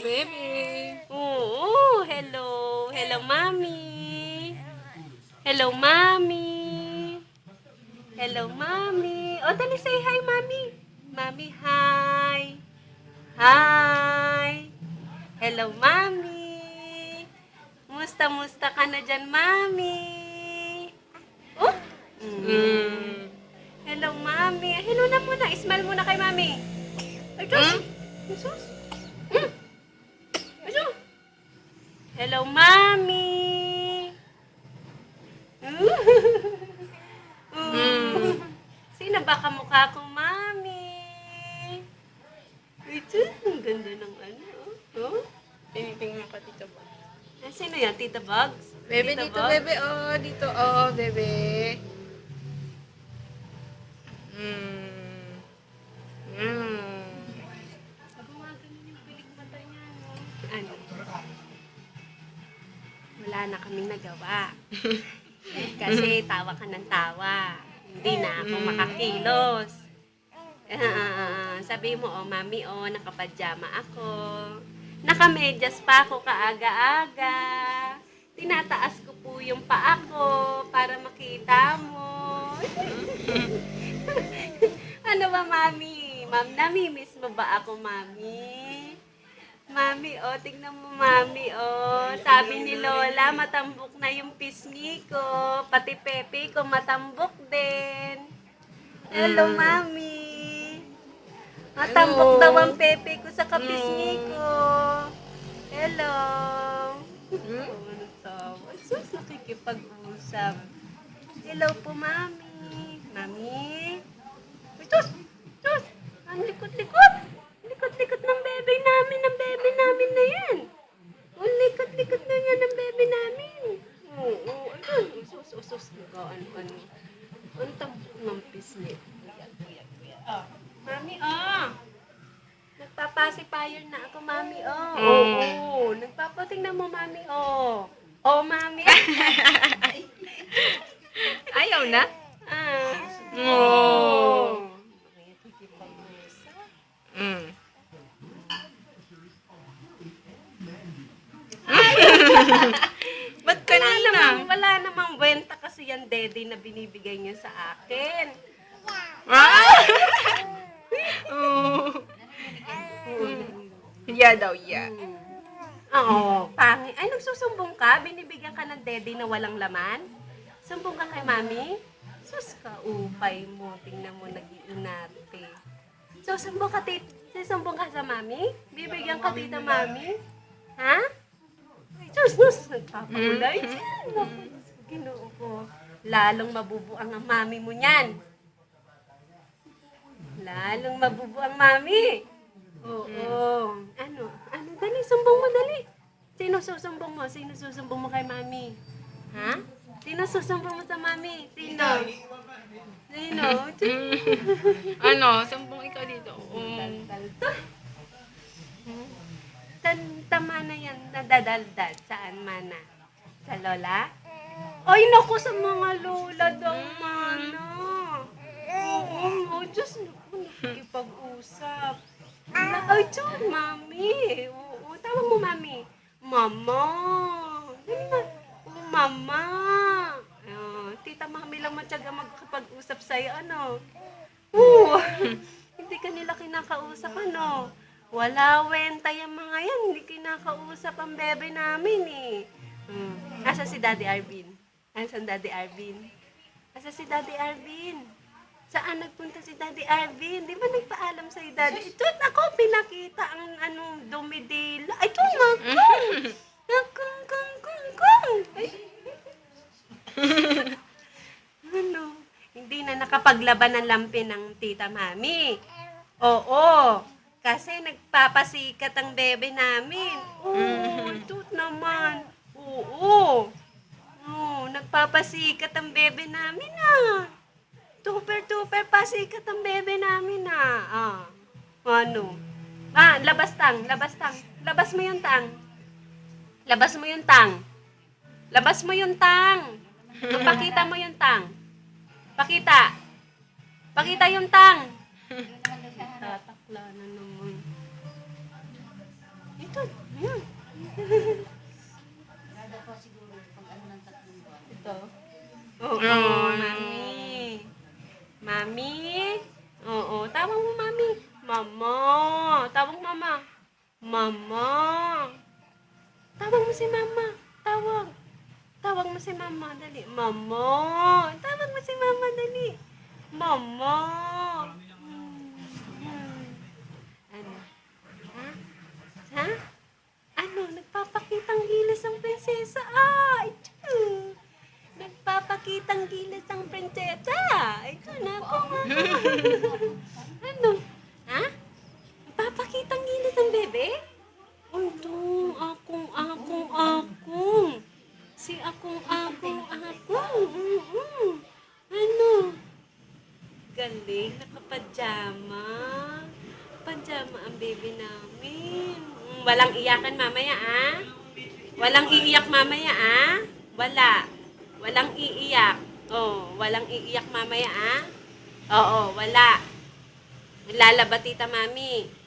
Baby. Oo, hello. Hello, Mami. Hello, Mami. Hello, Mami. O, dali, say hi, Mami. Mami, hi. Hi. Hello, Mami. Musta ka na dyan, Mami? Oh? Hello, Mami. Hello na muna. Smile muna kay Mami. Ay, Diyos. Jesus. Ayun. Hello, Mami. Sino ba kamukha ko, Mami? Ito, ang ganda ng ano. Oh? Tinitingnan ka, Tita Bob. Sino yan? Tita Bugs? Bebe, Tita dito, Bugs? bebe. Oh, dito. Oh, bebe. Gumagano yung pilik mata niya, no? Ano? Wala na kaming nagawa. Kasi tawa ka ng tawa. Hindi na ako makakilos. Sabi mo, oh, mami, oh, nakapajama ako. Nakamedyas pa ako kaaga-aga. Tinataas ko po yung paa ko para makita mo. Ano ba, mami? Ma'am, namimiss mo ba ako, mami? Mami, oh, tignan mo, mami, oh. Sabi ni Lola, matambok na yung pisngi ko. Pati Pepe ko, matambok din. Hello, mami. Matambok daw ang Pepe ko sa kapisngi ko. Hello. Ano tawa? Sus, nakikipag-usap. Hello po, mami. Mami? Uy, sus! Sus! Ang likot-likot! Likot-likot ng bebe namin, na yan. Ang likot-likot na yan ng bebe namin. Oo, ayun. Sus. Ano. Ang tampok ng pisngi. Kuya. Mami, oh. Nagpapasipayon na ako, mami, oh. Oo. Nagpapatingnan mo, mami, oh. Oh, mami. Ayaw na? Ah. Oh. Nakikipag-usap. Ba't kanina? Wala namang benta kasi yan, Dede, na binibigay niyo sa akin. Yeah daw, yeah. Oo, pangit. Ay, nagsusumbong ka? Binibigyan ka ng Dede na walang laman? Sumbong ka kay mami? Sus ka, upay mo. Tingnan mo, nag-iinarte. So, sumbong ka sa mami? Bibigyan ka tita mami? Ha? Ay, sus, nagpapakulay dyan. Naku, Ginoo ko. Lalong mabubuang ang mami mo niyan. Lalong mabubuang mami. Oo. Ano? Dali, sumbong mo, dali. Sino susumbong mo? Sino susumbong mo kay mami? Ha? Sino susumbong mo sa mami? Sino? Ano? Sumbong ikaw dito. Tama na yan, nadadaldal. Saan mana? Sa lola? Ay, naku, sa mga lola daw, mana. Oo, Diyos, naku, nakikipag-usap. Ay, Diyos, mami. Oo, tawag mo, mami. Mama. Dali na. Oo, mama. Tita, mami lang matyaga magkapag-usap sa'yo, ano? Oo. Hindi ka nila kinakausap, ano? Wala wenta yung mga yan. Hindi kinakausap ang bebe namin, eh. Asa si Daddy Arvin? Asan Daddy Arvin? Asa si Daddy Arvin? Saan nagpunta si Daddy Arvin? Di ba nagpaalam sa'yo, Daddy? Ito, ako, pinakita ang anong dumidila. Ay, ito, nakong! Nakong! Ay, ano? Hindi na nakapaglaban ng lampi ng tita mami. Oo. Kasi nagpapasikat ang bebe namin. Oo, ito naman. Oo. Nagpapasikat ang bebe namin, ah. Tuper pasikat ang bebe namin, ah. Ano? Labas tang. Labas mo yung tang. Labas mo yung tang. Labas mo yung tang. Pakita mo yung tang. Pakita. Pakita yung tang. Tatakla na naman. Ito. Yan. Ito. Oo, mami. Mami. Oo, tawag mo, mami. Mama. Tawag mama. Mama. Tawag mo si mama. Tawag. Tawag mo si mama, dali. Mama. Tawag mo si mama, dali. Mama. Ano? Ha? Ha? Ano? Nagpapakitang gilas ang prinsesa. Ito. Nagpapakitang gilas ang prinsesa. Ito na po. Ano? Ha? Nagpapakitang gilas ang bebe? Ito. Akong. Si akong. Ano? Galing. Nakapajama. Pajama ang baby namin. Walang iyakan mamaya, Walang iiyak mamaya, Wala. Walang iiyak. Oh, walang iiyak mamaya, Oo, wala. Lalaba tita mami.